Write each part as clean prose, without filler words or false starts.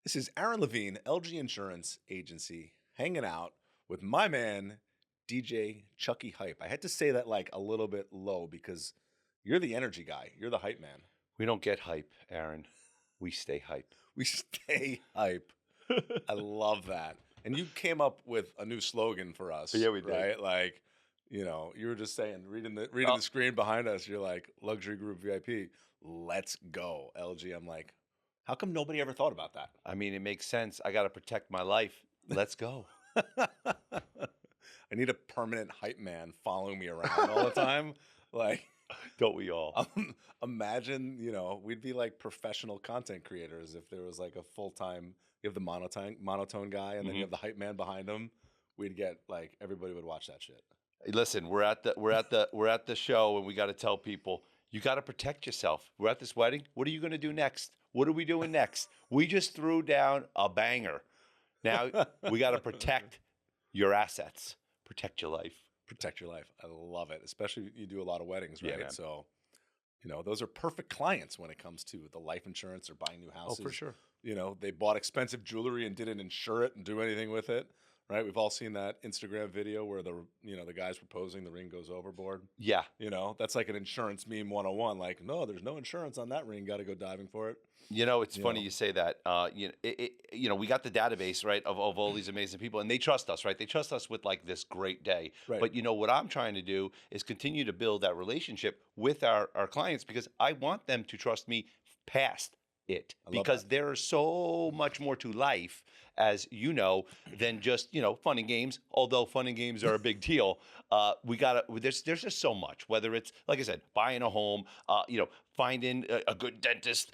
This is Aaron Levine, LG Insurance Agency, hanging out with my man, DJ Chuckie Hype. I had to say that like a little bit low because you're the energy guy. You're the hype man. We don't get hype, Aaron. We stay hype. We stay hype. I love that. And you came up with a new slogan for us. Yeah, we did. Right? Like, you were just saying, reading the screen behind us, you're like, luxury group VIP, let's go, LG. I'm like, how come nobody ever thought about that? I mean, it makes sense. I got to protect my life. Let's go. I need a permanent hype man following me around all the time. Like, Don't we all? imagine, we'd be like professional content creators if there was like a full-time, you have the monotone guy and then you have the hype man behind him. We'd get like, everybody would watch that shit. Listen, we're at the show, and we got to tell people you got to protect yourself. We're at this wedding. What are you going to do next? What are we doing next? We just threw down a banger. Now we got to protect your assets, protect your life. Protect your life. I love it. Especially you do a lot of weddings, right? Yeah, man. So, those are perfect clients when it comes to the life insurance or buying new houses. Oh, for sure. They bought expensive jewelry and didn't insure it and do anything with it, right? We've all seen that Instagram video where the guy's proposing, the ring goes overboard. Yeah. That's like an insurance meme 101. Like, no, there's no insurance on that ring. Got to go diving for it. It's funny you say that. We got the database, right, of all these amazing people, and they trust us, right? They trust us with like this great day. Right. But what I'm trying to do is continue to build that relationship with our clients, because I want them to trust me past it, because there is so much more to life, as you know, than just fun and games. Although fun and games are a big deal, there's just so much. Whether it's, like I said, buying a home, finding a good dentist,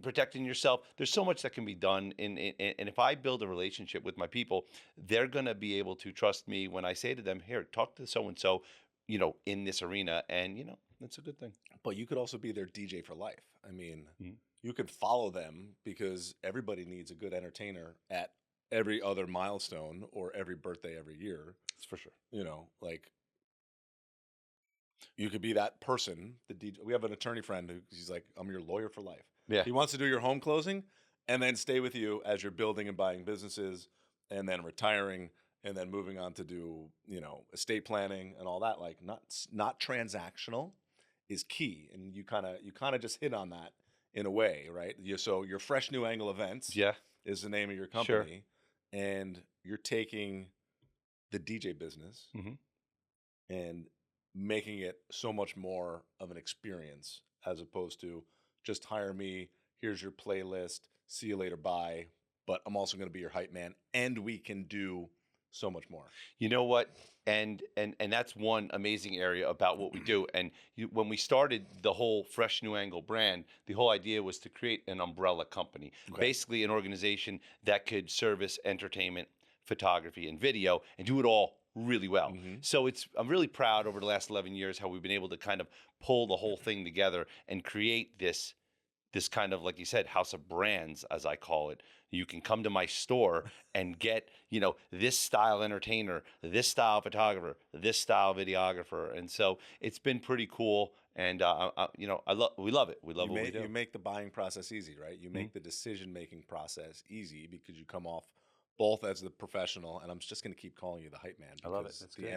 protecting yourself. There's so much that can be done. And if I build a relationship with my people, they're gonna be able to trust me when I say to them, "Here, talk to so and so," in this arena, and that's a good thing. But you could also be their DJ for life. I mean, you could follow them because everybody needs a good entertainer at every other milestone or every birthday every year. That's for sure. Like you could be that person, the DJ. We have an attorney friend he's like, I'm your lawyer for life. Yeah. He wants to do your home closing and then stay with you as you're building and buying businesses and then retiring and then moving on to do, estate planning and all that. Like not transactional is key. And you kind of just hit on that in a way, right? So your Fresh New Angle Events is the name of your company. Sure. And you're taking the DJ business and making it so much more of an experience as opposed to just hire me, here's your playlist, see you later, bye. But I'm also going to be your hype man, and we can do so much more. You know what? And that's one amazing area about what we do. And when we started the whole Fresh New Angle brand, the whole idea was to create an umbrella company, basically an organization that could service entertainment, photography, and video, and do it all really well. So I'm really proud over the last 11 years how we've been able to kind of pull the whole thing together and create this kind of, like you said, house of brands, as I call it. You can come to my store and get, this style entertainer, this style photographer, this style videographer. And so it's been pretty cool. And, we love it. We love what we do. You make the buying process easy, right? You make the decision-making process easy because you come off both as the professional, and I'm just going to keep calling you the hype man. I love it. That's the good.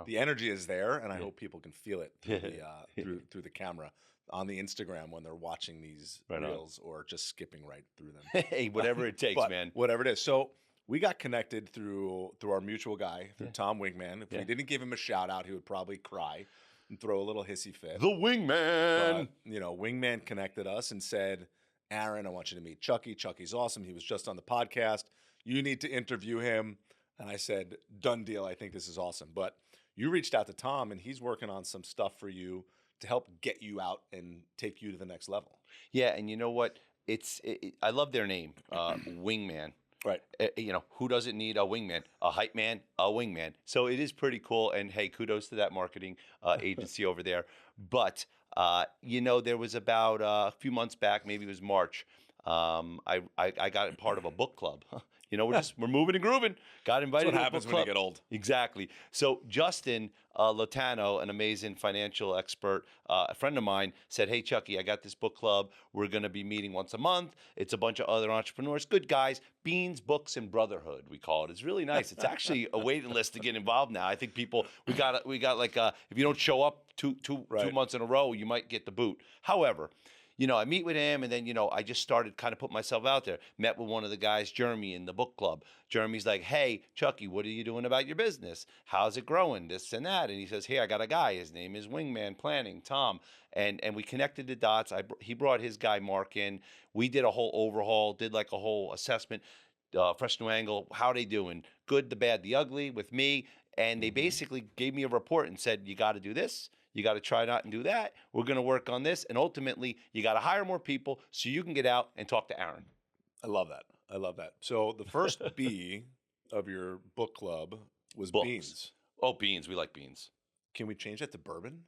The energy is there, and I hope people can feel it through the camera on the Instagram when they're watching these reels or just skipping right through them. Hey, whatever it takes, man. Whatever it is. So we got connected through our mutual guy, through Tom Wingman. If we didn't give him a shout out, he would probably cry and throw a little hissy fit. The Wingman. But, Wingman connected us and said, Aaron, I want you to meet Chuckie. Chuckie's awesome. He was just on the podcast. You need to interview him. And I said, done deal. I think this is awesome. But you reached out to Tom, and he's working on some stuff for you to help get you out and take you to the next level. Yeah, and you know what? I love their name, Wingman. Right. Who doesn't need a wingman? A hype man, a wingman. So it is pretty cool. And hey, kudos to that marketing agency over there. But, there was about a few months back, maybe it was March, I got part of a book club. You know, we're moving and grooving. Got invited That's what to a happens book when you club. get old. Exactly. So Justin Latano, an amazing financial expert, a friend of mine, said, "Hey Chucky, I got this book club. We're going to be meeting once a month. It's a bunch of other entrepreneurs, good guys. Beans, books, and brotherhood. We call it. It's really nice. It's actually a waiting list to get involved now. I think people we got like if you don't show up two Right. months in a row, you might get the boot. However." You know, I meet with him, and then, you know, I just started kind of putting myself out there. Met with one of the guys, Jeremy, in the book club. Jeremy's like, "Hey, Chucky, what are you doing about your business? How's it growing? This and that." And he says, "Hey, I got a guy. His name is Wingman Planning, Tom." And we connected the dots. He brought his guy, Mark, in. We did a whole overhaul, did like a whole assessment, fresh new angle. How they doing? Good, the bad, the ugly with me. And they basically gave me a report and said, "You got to do this. You got to try it out and do that. We're going to work on this. And ultimately, you got to hire more people so you can get out and talk to Aaron." I love that. I love that. So the first B of your book club was Books. beans. Oh, beans. We like beans. Can we change that to bourbon?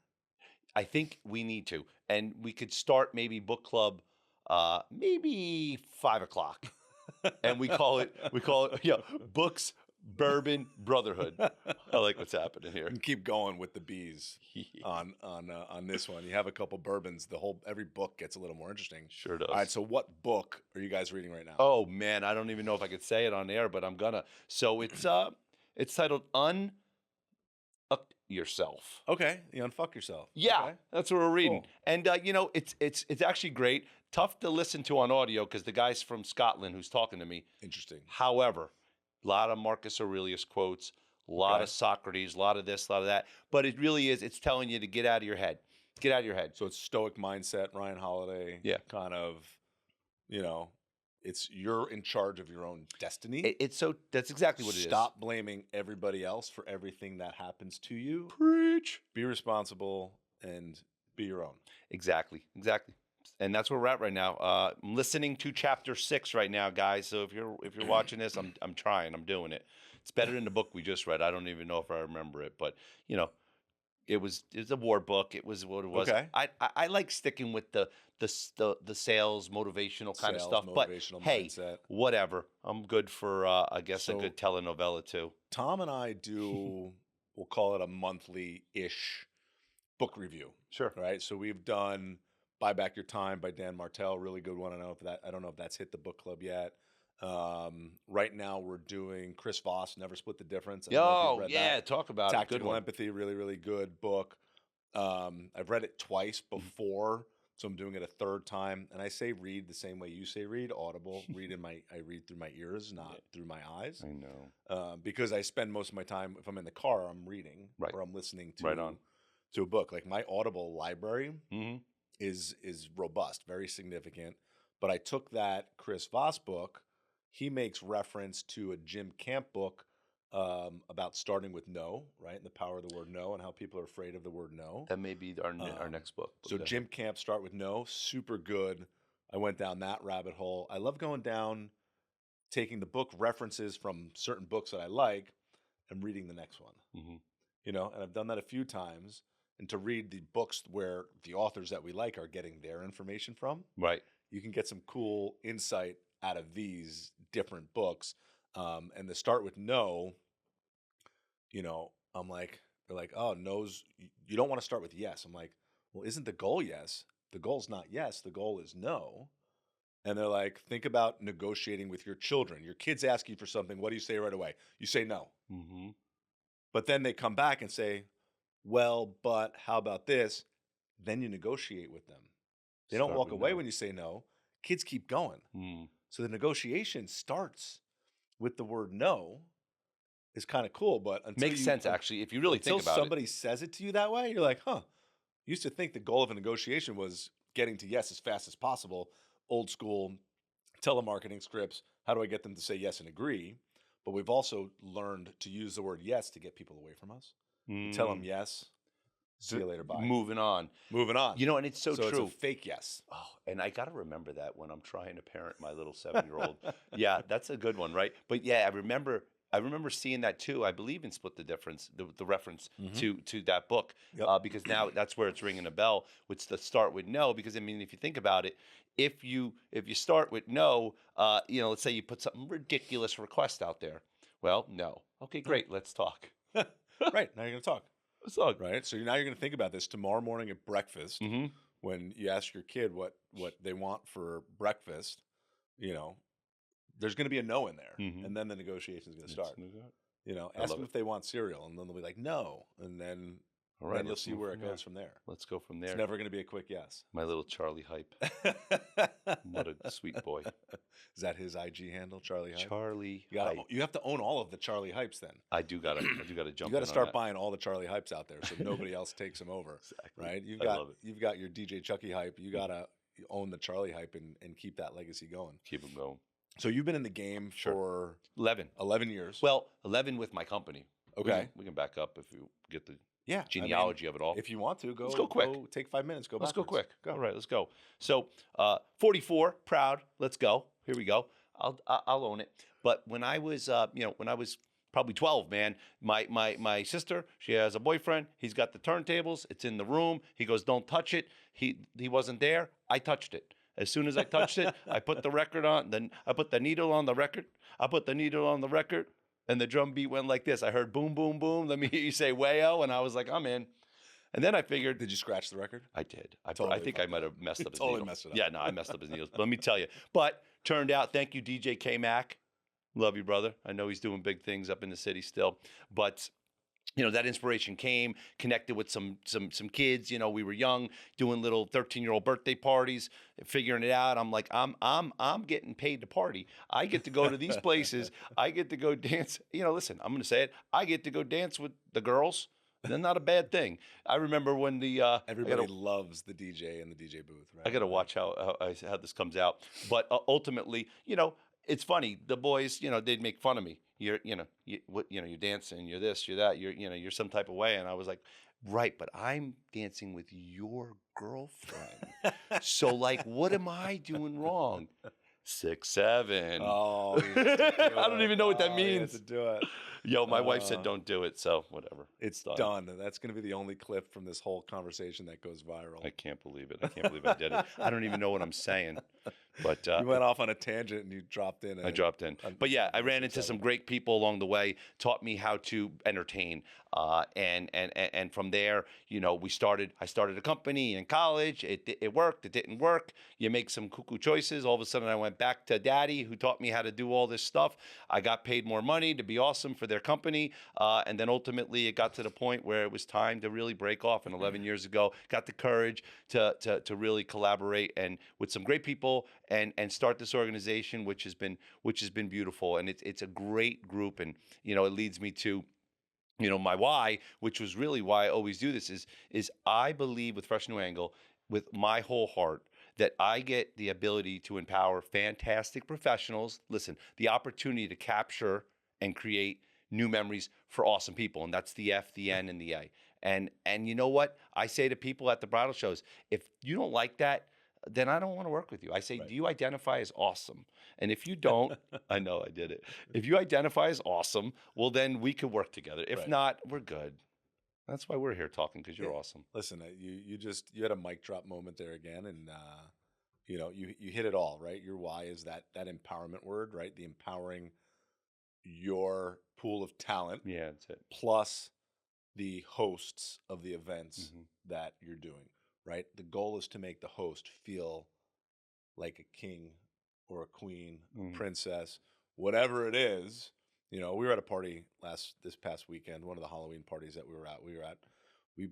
I think we need to. And we could start maybe book club maybe 5 o'clock. And we call it, yeah, books, bourbon, brotherhood. I like what's happening here. And keep going with the B's on this one. You have a couple bourbons. Every book gets a little more interesting. Sure does. All right. So what book are you guys reading right now? Oh man, I don't even know if I could say it on air, but I'm gonna. So it's titled "Unfuck Yourself." Okay. You unfuck yourself. Yeah, Okay. that's what we're reading. Cool. And you know, it's actually great. Tough to listen to on audio because the guy's from Scotland who's talking to me. Interesting. However, a lot of Marcus Aurelius quotes, a lot Okay. of Socrates, a lot of this, a lot of that. But it really is. It's telling you to get out of your head. Get out of your head. So it's Stoic mindset, Ryan Holiday. Yeah. Kind of, you know, it's you're in charge of your own destiny. That's exactly what it is. Stop blaming everybody else for everything that happens to you. Preach. Be responsible and be your own. Exactly. And that's where we're at right now. I'm listening to chapter 6 right now, guys. So if you're watching this, I'm trying. I'm doing it. It's better than the book we just read. I don't even know if I remember it, but you know, it's a war book. It was what it was. Okay. I like sticking with the sales motivational kind of stuff. But Motivational hey, mindset. whatever. I'm good for I guess So- a good telenovela too. Tom and I do, we'll call it a monthly-ish book review. Sure. Right. So we've done Buy Back Your Time by Dan Martell, really good one. I don't know if that's hit the book club yet. Right now we're doing Chris Voss, Never Split the Difference. I don't know if you've read yeah, that. talk about it. Good Tactical one. Empathy, really, really good book. I've read it twice before, so I'm doing it a third time. And I say read the same way you say read, audible. I read through my ears, not through my eyes. I know. Because I spend most of my time, if I'm in the car, I'm reading Right. or I'm listening to, Right on. to a book. Like my Audible library Mm-hmm. is robust, very significant. But I took that Chris Voss book. He makes reference to a Jim Camp book about starting with no, right? And the power of the word no and how people are afraid of the word no. That may be our next book. So Okay. Jim Camp, Start with No, super good. I went down that rabbit hole. I love going down, taking the book references from certain books that I like and reading the next one. Mm-hmm. You know, and I've done that a few times. And to read the books where the authors that we like are getting their information from, Right. you can get some cool insight out of these different books. And the Start with No, you know, I'm like, they're like, oh, no's, you don't want to start with yes. I'm like, well, isn't the goal yes? The goal's not yes, the goal is no. And they're like, think about negotiating with your children. Your kids ask you for something. What do you say right away? You say no. Mm-hmm. But then they come back and say, well, but how about this? Then you negotiate with them. They don't Start walk with away no. when you say no. Kids keep going. Mm. So the negotiation starts with the word no. Is kind of cool, but until Makes sense actually if you really until think about somebody says it to you that way, you're like, huh. Used to think the goal of a negotiation was getting to yes as fast as possible. Old school telemarketing scripts. How do I get them to say yes and agree? But we've also learned to use the word yes to get people away from us. it. Tell them yes. See you later. Bye. Moving on. Moving on. You know, and it's so true. It's a fake yes. Oh, and I got to remember that when I'm trying to parent my little 7-year-old. Yeah, that's a good one, right? But yeah, I remember I remember seeing that too. I believe in Split the Difference, the reference Mhm. to that book, Yep. because now that's where it's ringing a bell. With the start with no, because I mean, if you think about it, if you start with no, let's say you put something ridiculous request out there. Well, no. Okay, No. great. Let's talk. Right. Now you're going to talk. Let's talk. Right. So now you're going to think about this tomorrow morning at breakfast Mm-hmm. when you ask your kid what they want for breakfast. You know, there's going to be a no in there, Mhm. and then the negotiation is going to start. You know, I ask love them it. if they want cereal, and then they'll be like, no, and then All right, then you'll let's see move where from it goes from there. Let's go from It's there. never going to be a quick yes. My little Charlie Hype. What a sweet boy. Is that his IG handle, Charlie Hype? Charlie You Hype. you have to own all of the Charlie Hypes then. I do gotta jump. You got to in start on that. buying all the Charlie Hypes out there so nobody else takes them over. Exactly. Right? I love it. You've got your DJ Chuckie Hype. You got to own the Charlie Hype and keep that legacy going. Keep them going. So you've been in the game Sure. for 11 years. Well, 11 with my company. Okay. We can back up if you get the Yeah. genealogy of it all. If you want to, Let's go quick. Take 5 minutes. Let's go quick. Go. All right, let's go. So, 44, proud. Let's go. Here we go. I'll own it. But when I was, when I was probably 12, man, my sister, she has a boyfriend. He's got the turntables. It's in the room. He goes, "Don't touch it." He wasn't there. I touched it. As soon as I touched it, I put the record on. Then I put the needle on the record. And the drum beat went like this. I heard boom, boom, boom. Let me hear you say wayo, and I was like, I'm in. And then I figured, Did you scratch the record? I did. I Totally think I might have messed up his Totally needle. messed it up. Yeah, no, I messed up his needles. Let me tell you. But turned out, thank you, DJ K Mac. Love you, brother. I know he's doing big things up in the city still. But that inspiration came, connected with some kids. We were young, doing little 13-year-old birthday parties, figuring it out. I'm like, I'm getting paid to party. I get to go to these places. I get to go dance. Listen, I'm going to say it. I get to go dance with the girls. They're not a bad thing. I remember when everybody loves the DJ in the DJ booth, right? I got to watch how this comes out. But ultimately, it's funny. The boys, they'd make fun of me. You're dancing. You're this. You're that. You're some type of way. And I was like, right, but I'm dancing with your girlfriend. So like, what am I doing wrong? 6, 7. Oh, I don't even know what that means. To do it. Yo, my wife said don't do it, so whatever. It's done. That's going to be the only clip from this whole conversation that goes viral. I can't believe it. I can't believe I did it. I don't even know what I'm saying. But you went off on a tangent and you dropped in. I dropped in. But yeah, I ran into some great people along the way, taught me how to entertain. And from there, I started a company in college. It worked. It didn't work. You make some cuckoo choices. All of a sudden, I went back to daddy, who taught me how to do all this stuff. I got paid more money to be awesome for their company. And then ultimately, it got to the point where it was time to really break off. And 11 years ago, got the courage to really collaborate and with some great people and start this organization, which has been beautiful. And it's a great group. And it leads me to my why, which was really why I always do this, is I believe with Fresh New Angle, with my whole heart, that I get the ability to empower fantastic professionals. Listen, the opportunity to capture and create new memories for awesome people. And that's the F, the N, and the A. And you know what? I say to people at the bridal shows, if you don't like that, then I don't want to work with you. I say, right. Do you identify as awesome? And if you don't, I know I did it. If you identify as awesome, well, then we could work together. If not, we're good. That's why we're here talking, because you're awesome. Listen, you had a mic drop moment there again, and you hit it all, right? Your why is that empowerment word, right? The empowering your pool of talent. Yeah, that's it. Plus the hosts of the events that you're doing, right? The goal is to make the host feel like a king or a queen, a princess, whatever it is. We were at a party this past weekend, one of the Halloween parties that we were at. We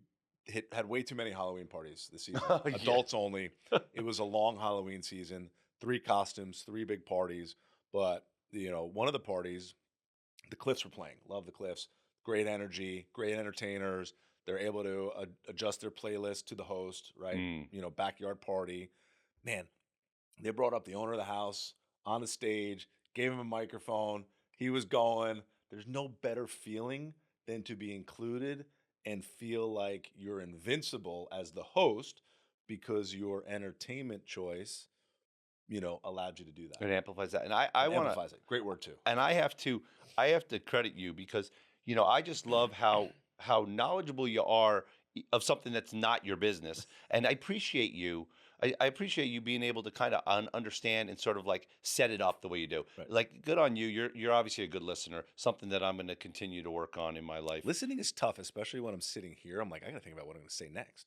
had way too many Halloween parties this season. Adults only. It was a long Halloween season, 3 costumes, 3 big parties. But, one of the parties, the Cliffs were playing. Love the Cliffs. Great energy, great entertainers. They're able to adjust their playlist to the host, right? Backyard party. Man, they brought up the owner of the house on the stage, gave him a microphone. He was going. There's no better feeling than to be included and feel like you're invincible as the host because your entertainment choice, allowed you to do that. It amplifies that. And I want to... Amplifies it. Great word, too. And I have to... I have to credit you because I just love how knowledgeable you are of something that's not your business, and I appreciate you. I appreciate you being able to kind of understand and sort of like set it up the way you do. Right. Like, good on you. You're obviously a good listener. Something that I'm going to continue to work on in my life. Listening is tough, especially when I'm sitting here. I'm like, I got to think about what I'm going to say next.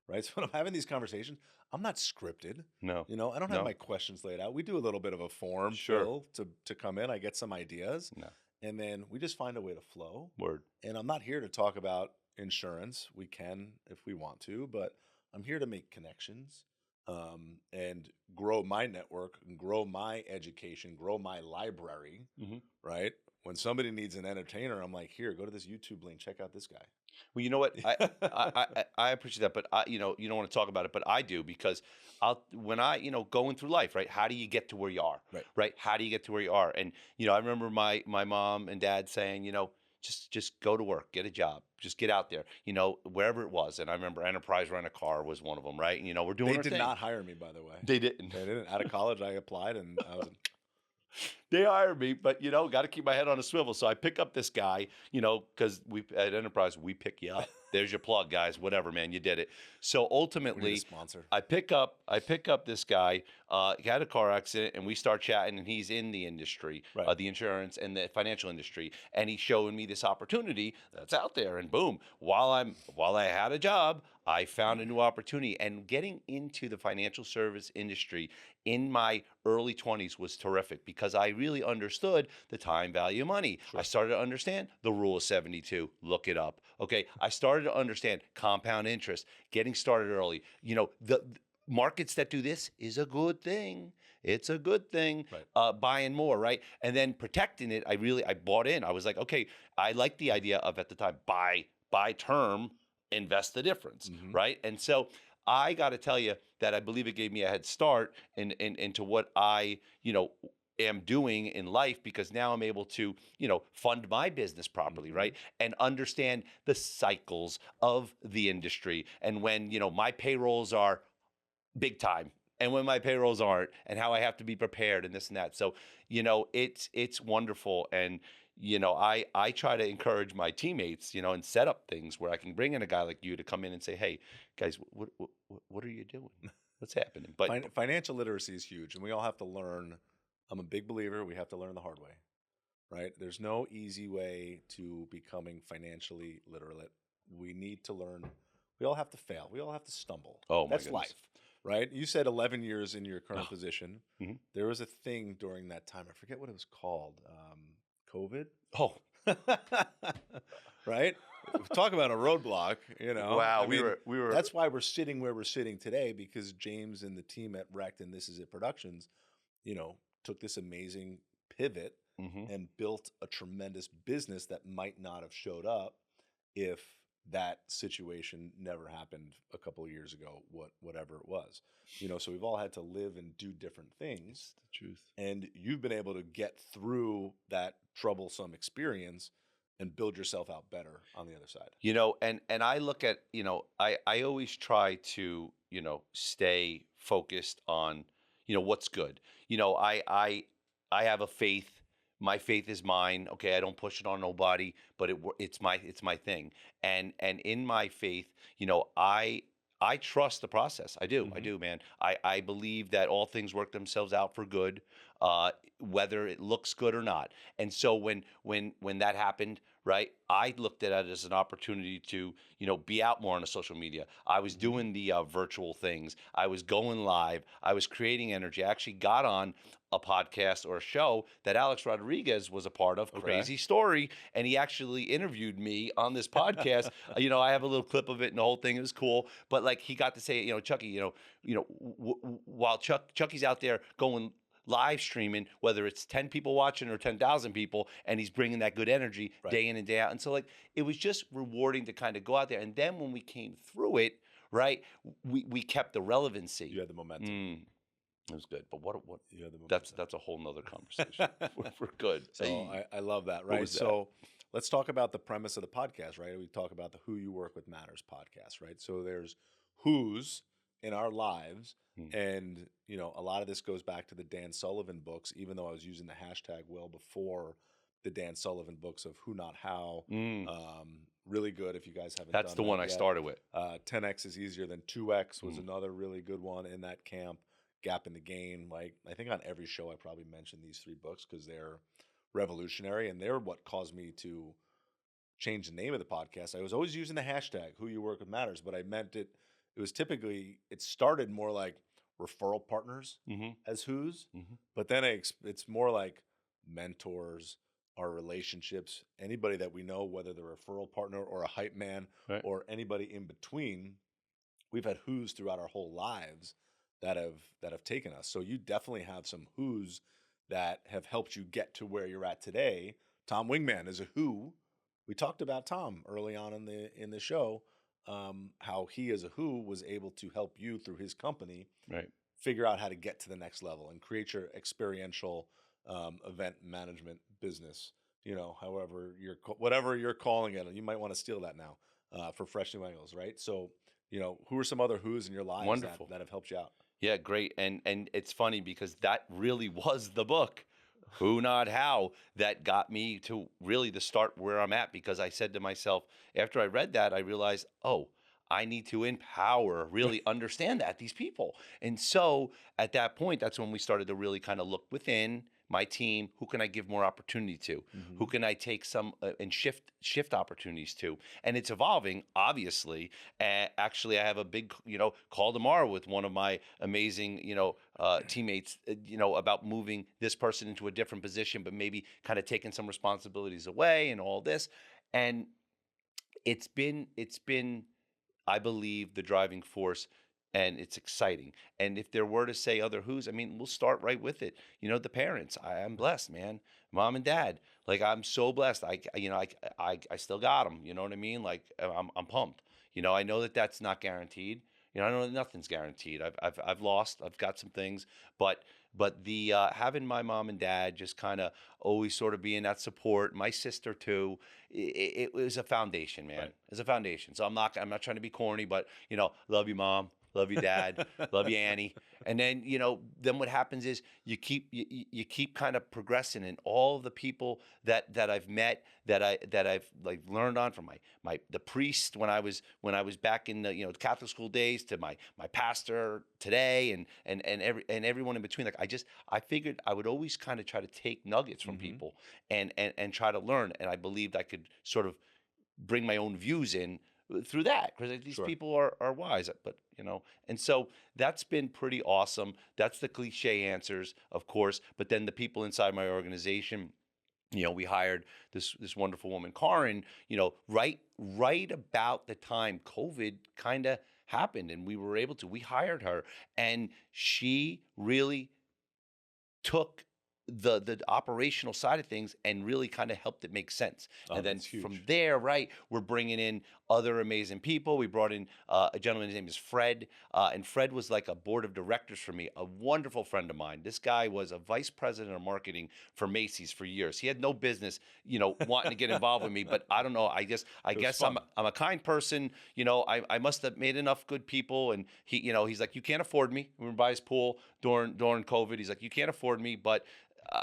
Right. So when I'm having these conversations, I'm not scripted. No, I don't have my questions laid out. We do a little bit of a form Sure. fill to come in. I get some ideas, no and then we just find a way to flow. word. And I'm not here to talk about insurance. We can if we want to, but I'm here to make connections, and grow my network and grow my education, grow my library. Mm-hmm. Right. When somebody needs an entertainer, I'm like, here, go to this YouTube link, check out this guy. Well, you know what? I appreciate that, but you don't want to talk about it, but I do because when I going through life, right? How do you get to where you are? Right? How do you get to where you are? And I remember my mom and dad saying, just go to work, get a job, just get out there, wherever it was. And I remember Enterprise Rent a Car was one of them, right? And we're doing. They our did thing. not hire me, by the way. They didn't. They didn't. Out of college, I applied, and I was. They hired me, but got to keep my head on a swivel. So I pick up this guy, because we at Enterprise we pick you up. There's your plug, guys. Whatever, man, you did it. So We need ultimately, a sponsor. I pick up this guy. He had a car accident, and we start chatting. And he's in the industry, Right. the insurance and the financial industry, and he's showing me this opportunity that's out there. And boom, while I had a job, I found a new opportunity. And getting into the financial service industry in my early 20s was terrific because I really understood the time value of money. Sure. I started to understand the rule of 72. Look it up. Okay. I started to understand compound interest, getting started early. The markets that do this is a good thing. It's a good thing. Right. Buying more, right? And then protecting it. I bought in. I was like, okay, I like the idea of at the time buy term, invest the difference, Mhm. right? And so I got to tell you that I believe it gave me a head start into what I, am doing in life because now I'm able to, fund my business properly, right? And understand the cycles of the industry and when, my payrolls are big time and when my payrolls aren't and how I have to be prepared and this and that. So, it's wonderful. And, I try to encourage my teammates, and set up things where I can bring in a guy like you to come in and say, hey, guys, what are you doing? What's happening? But Financial literacy is huge, and we all have to learn. I'm a big believer we have to learn the hard way, right? There's no easy way to becoming financially literate. We need to learn. We all have to fail. We all have to stumble. Oh, my That's goodness. life, right? You said 11 years in your current position. Mhm. There was a thing during that time. I forget what it was called. COVID. oh, Right? Talk about a roadblock, wow, I we mean, were that's why we're sitting where we're sitting today because James and the team at Wrecked and This Is It Productions, took this amazing pivot Mhm. and built a tremendous business that might not have showed up if that situation never happened a couple of years ago, whatever it was. So we've all had to live and do different things. the truth. And you've been able to get through that troublesome experience and build yourself out better on the other side. And I look at, I always try to, stay focused on, what's good. I have a faith. My faith is mine. Okay, I don't push it on nobody, but it's my thing. And in my faith, I trust the process. I do. I Mhm. do, man. I believe that all things work themselves out for good, whether it looks good or not. And so when that happened, right, I looked at it as an opportunity to, be out more on the social media. I was doing the virtual things. I was going live. I was creating energy. I actually got on a podcast or a show that Alex Rodriguez was a part of, Okay. Crazy Story, and he actually interviewed me on this podcast. I have a little clip of it and the whole thing. It was cool, but like he got to say, Chuckie, while Chuckie's out there going live streaming, whether it's 10 people watching or 10,000 people, and he's bringing that good energy Right. day in and day out. And so like it was just rewarding to kind of go out there. And then when we came through it, right, we kept the relevancy. You had the momentum. It was good, but what You had the momentum. that's a whole nother conversation. We're good. So Hey. I love that, right? was that? So let's talk about the premise of the podcast, right? We talk about the Who You Work With Matters podcast, right? So there's who's in our lives. And, a lot of this goes back to the Dan Sullivan books, even though I was using the hashtag well before the Dan Sullivan books of Who Not How. Mm. Really good if you guys haven't That's done the one that I yet. started with. 10X is Easier Than 2X was another really good one in that camp. Gap in the Gain. Like, I think on every show I probably mentioned these 3 books because they're revolutionary, and they're what caused me to change the name of the podcast. I was always using the hashtag Who You Work With Matters, but I meant it was typically, it started more like referral partners as who's, but then it's more like mentors, our relationships, anybody that we know, whether they're a referral partner or a hype man Right. or anybody in between. We've had who's throughout our whole lives that have taken us. So you definitely have some who's that have helped you get to where you're at today. Tom Wingman is a who. We talked about Tom early on in the show, how he as a who was able to help you through his company Right. figure out how to get to the next level and create your experiential event management business. However whatever you're calling it, you might want to steal that now for Fresh New Angles, right? So, who are some other who's in your lives Wonderful. that have helped you out? Yeah, great. And it's funny because that really was the book, Who Not How, that got me to really the start where I'm at, because I said to myself, after I read that, I realized, oh, I need to empower, really understand these people. And so at that point, that's when we started to really kind of look within my team. Who can I give more opportunity to? Who can I take some and shift opportunities to? And it's evolving, obviously. Actually, I have a big call tomorrow with one of my amazing teammates about moving this person into a different position, but maybe kind of taking some responsibilities away and all this. And it's been I believe the driving force, and it's exciting. And if there were to say other who's, I mean, we'll start right with it. The parents. I'm blessed, man. Mom and dad. Like, I'm so blessed. I still got them. You know what I mean? Like, I'm pumped. I know that that's not guaranteed. I know that nothing's guaranteed. I've lost. I've got some things, but the having my mom and dad just kind of always sort of being that support. My sister too. It was a foundation, man. Right. It's a foundation. So I'm not trying to be corny, but love you, mom. Love you, dad. Love you, Annie. And then then what happens is you keep kind of progressing, and all the people that I've met, that I've like learned on, from the priest when I was back in the Catholic school days, to my pastor today, and everyone in between. Like, I figured I would always kind of try to take nuggets from people and try to learn, and I believed I could sort of bring my own views in through that, because these Sure. people are wise. But and so that's been pretty awesome. That's the cliche answers, of course, but then the people inside my organization. We hired this wonderful woman, Karin, right about the time COVID kind of happened, and we hired her, and she really took the operational side of things and really kind of helped it make sense. Oh, And then that's huge. from there, right, we're bringing in other amazing people. We brought in a gentleman, his name is Fred, and Fred was like a board of directors for me, a wonderful friend of mine. This guy was a vice president of marketing for Macy's for years. He had no business, wanting to get involved with me, but I don't know. I guess fun. I'm a kind person. I must have made enough good people, and he's like, you can't afford me. We were by his pool during COVID. He's like, you can't afford me, but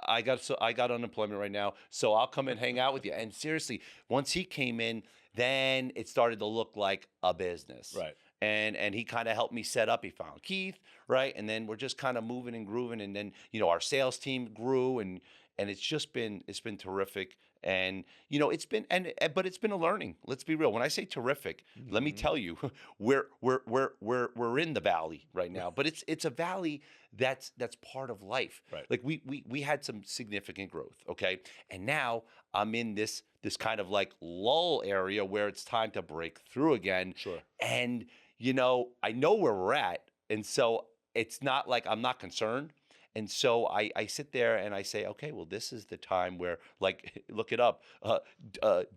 I got unemployment right now, so I'll come and hang out with you. And seriously, once he came in, then it started to look like a business. Right. And he kind of helped me set up. He found Keith, right? And then we're just kind of moving and grooving. And then our sales team grew, and it's been terrific. And but it's been a learning. Let's be real. When I say terrific, let me tell you, we're in the valley right now. But it's a valley that's part of life. Right. Like, we had some significant growth, okay? And now I'm in this kind of like lull area where it's time to break through again. Sure. And I know where we're at, and so it's not like I'm not concerned. And so I sit there and I say, okay, well, this is the time where, like, look it up.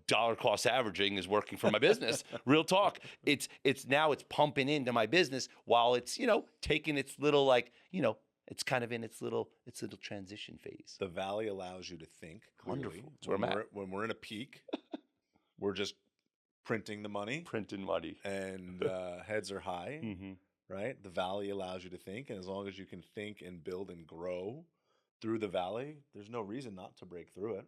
Dollar cost averaging is working for my business. Real talk. It's pumping into my business while it's taking its little, like, it's kind of in its little transition phase. The valley allows you to think clearly. Wonderful. That's where I'm at. When we're in a peak, we're just printing the money, Printing money. and heads are high. Right? The valley allows you to think, and as long as you can think and build and grow through the valley, there's no reason not to break through it.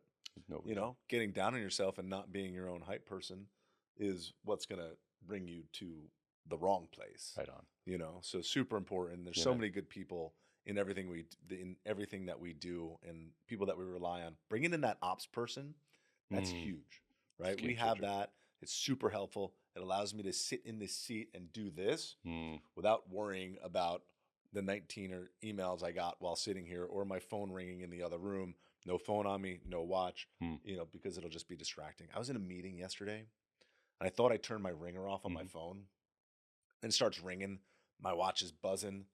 No You reason. know, getting down on yourself and not being your own hype person is what's going to bring you to the wrong place. Right on. You know, so super important. There's Yeah, so man. many good people in everything that we do, and people that we rely on. Bringing in that ops person, that's huge, It's a right? game We have changer. that. It's super helpful. It allows me to sit in this seat and do this Mm. without worrying about the 19 or emails I got while sitting here, or my phone ringing in the other room. No phone on me, no watch, Mm. you know, because it'll just be distracting. I was in a meeting yesterday, and I thought I turned my ringer off on my phone, and it starts ringing. My watch is buzzing,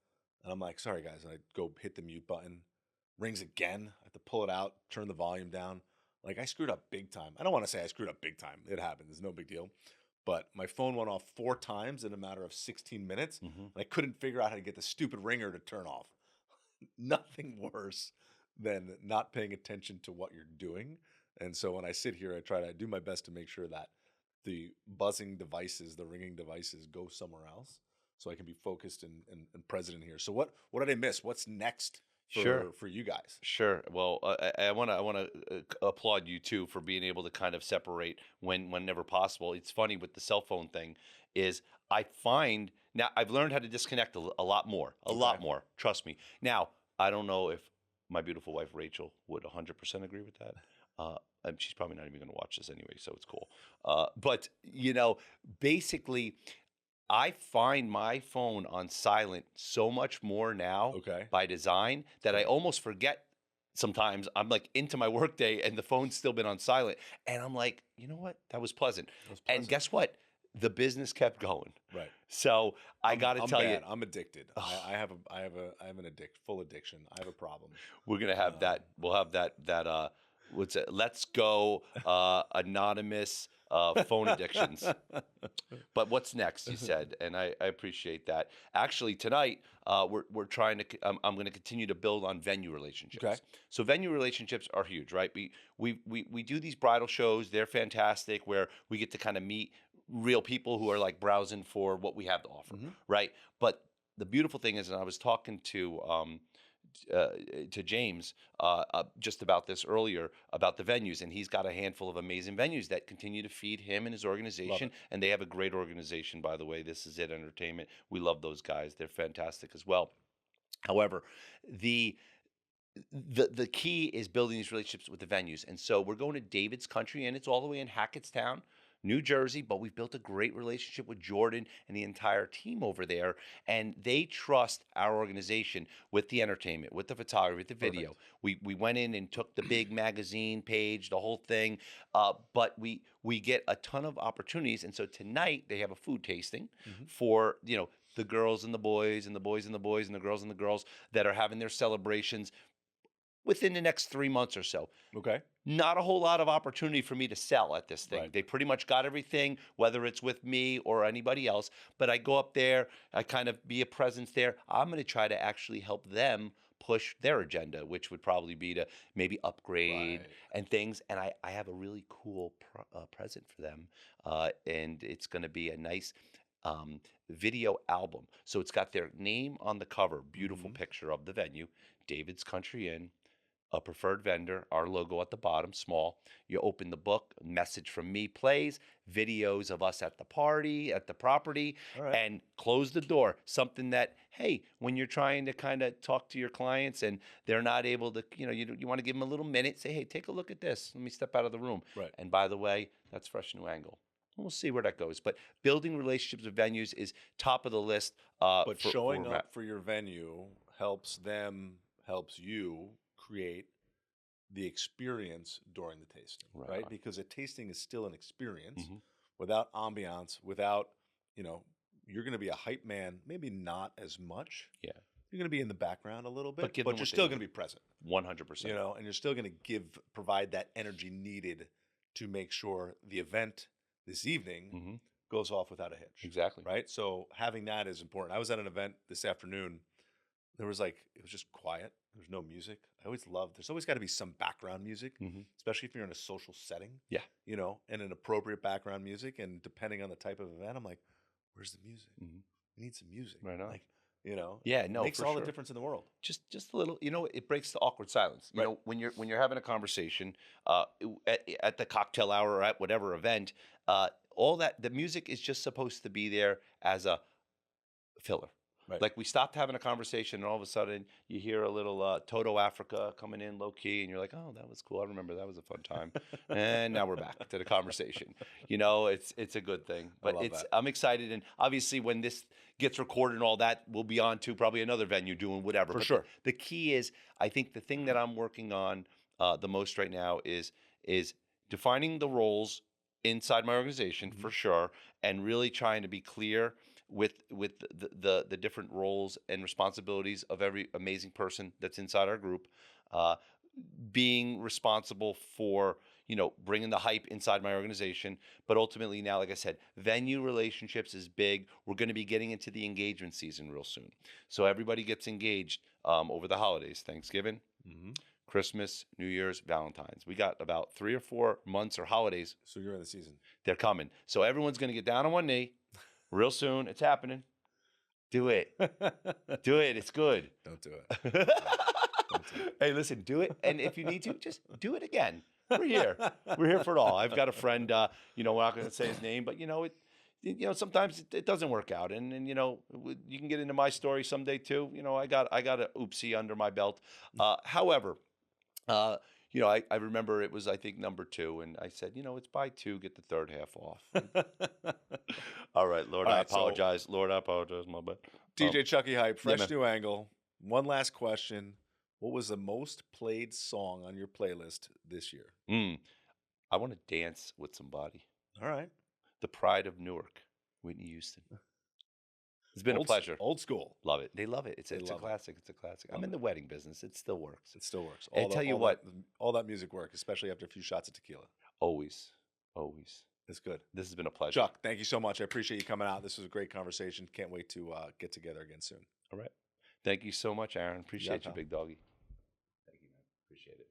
and I'm like, sorry guys. And I go hit the mute button, rings again. I have to pull it out, turn the volume down. Like, I screwed up big time. I don't want to say I screwed up big time. It happened. It's no big deal. But my phone went off 4 times in a matter of 16 minutes, and I couldn't figure out how to get the stupid ringer to turn off. Nothing worse than not paying attention to what you're doing. And so when I sit here, I try to do my best to make sure that the buzzing devices, the ringing devices go somewhere else so I can be focused and present in here. So what did I miss? What's next Sure. for you guys? Sure. Well, I want to applaud you too for being able to kind of separate whenever possible. It's funny with the cell phone thing is I find now I've learned how to disconnect a lot more, a lot Okay. more. Trust me. Now I don't know if my beautiful wife Rachel would 100% agree with that. And she's probably not even going to watch this anyway, so it's cool. But you know, basically, I find my phone on silent so much more now Okay. by design that I Right. almost forget sometimes. I'm like into my workday and the phone's still been on silent. And I'm like, you know what? That was pleasant. That was And pleasant. guess what? The business kept going. Right. So I got to I'm tell you, bad. I'm addicted. I have an full addiction. I have a problem. we're gonna have that. We'll have that. What's it? Let's go. Anonymous phone addictions. But what's next? You said, and I appreciate that. Actually, tonight we're trying to. I'm going to continue to build on venue relationships. Okay. So venue relationships are huge, right? We do these bridal shows. They're fantastic, where we get to kind of meet real people who are like browsing for what we have to offer, right? But the beautiful thing is, and I was talking to James just about this earlier about the venues, and he's got a handful of amazing venues that continue to feed him and his organization. And they have a great organization, by the way. This is It Entertainment. We love those guys. They're fantastic as well. However, the the key is building these relationships with the venues. And so we're going to David's Country, and it's all the way in Hackettstown, New Jersey, but we've built a great relationship with Jordan and the entire team over there, and they trust our organization with the entertainment, with the photography, with the video. Perfect. We went in and took the big magazine page, the whole thing, but we get a ton of opportunities. And so tonight they have a food tasting for the girls and the boys and the boys and the boys and the girls that are having their celebrations within the next 3 months or so. Okay. Not a whole lot of opportunity for me to sell at this thing. Right. They pretty much got everything, whether it's with me or anybody else. But I go up there, I kind of be a presence there. I'm going to try to actually help them push their agenda, which would probably be to maybe upgrade Right. and things. And I have a really cool present for them. And it's going to be a nice video album. So it's got their name on the cover, beautiful picture of the venue, David's Country Inn, a preferred vendor, our logo at the bottom, small. You open the book, message from me plays, videos of us at the party, at the property, All right. and close the door. Something that, hey, when you're trying to kind of talk to your clients and they're not able to, you want to give them a little minute, say, hey, take a look at this. Let me step out of the room. Right. And by the way, that's Fresh New Angle. We'll see where that goes. But building relationships with venues is top of the list. But showing up for your venue helps you create the experience during the tasting, right? Because a tasting is still an experience without ambiance, without, you're going to be a hype man, maybe not as much. Yeah. You're going to be in the background a little bit, But but you're still going to be present. 100%. And you're still going to provide that energy needed to make sure the event this evening goes off without a hitch. Exactly. Right? So having that is important. I was at an event this afternoon. It was just quiet. There's no music. There's always got to be some background music, especially if you're in a social setting. Yeah. And an appropriate background music. And depending on the type of event, I'm like, where's the music? We need some music. Right on. Like, You know, Yeah, no, makes for all the sure. difference in the world. Just a little, it breaks the awkward silence. You Right. know, when you're having a conversation at the cocktail hour or at whatever event, all that the music is just supposed to be there as a filler. Right. Like we stopped having a conversation, and all of a sudden you hear a little Toto Africa coming in low key, and you're like, "Oh, that was cool. I remember that was a fun time." And now we're back to the conversation. It's a good thing. But love that. I'm excited, and obviously when this gets recorded and all that, we'll be on to probably another venue doing whatever. For But sure. the key is, I think the thing that I'm working on the most right now is defining the roles inside my organization for sure, and really trying to be clear with the different roles and responsibilities of every amazing person that's inside our group, being responsible for bringing the hype inside my organization. But ultimately now, like I said, venue relationships is big. We're going to be getting into the engagement season real soon, so everybody gets engaged over the holidays: Thanksgiving, Christmas, New Year's, Valentine's. We got about 3 or 4 months or holidays. So you're in the season. They're coming. So everyone's going to get down on one knee real soon. It's happening. Do it. Do it. It's good. Don't do it. Hey, listen, do it. And if you need to, just do it again. We're here. We're here for it all. I've got a friend, we're not going to say his name, but sometimes it doesn't work out. And you can get into my story someday too. I got a oopsie under my belt. However, I remember it was, I think, number 2. And I said, it's buy 2, get the third half off. All right, Lord, I apologize. Lord, I apologize. My bad. DJ Chuckie Hype, Fresh man. New Angle. One last question. What was the most played song on your playlist this year? I want to dance with somebody. All right. The Pride of Newark, Whitney Houston. It's been a pleasure. Old school. Love it. They love it. It's a classic. It's a classic. I'm in the wedding business. It still works. It still works. I tell you what. All that music works, especially after a few shots of tequila. Always. Always. It's good. This has been a pleasure. Chuck, thank you so much. I appreciate you coming out. This was a great conversation. Can't wait to get together again soon. All right. Thank you so much, Aaron. Appreciate you, big doggy. Thank you, man. Appreciate it.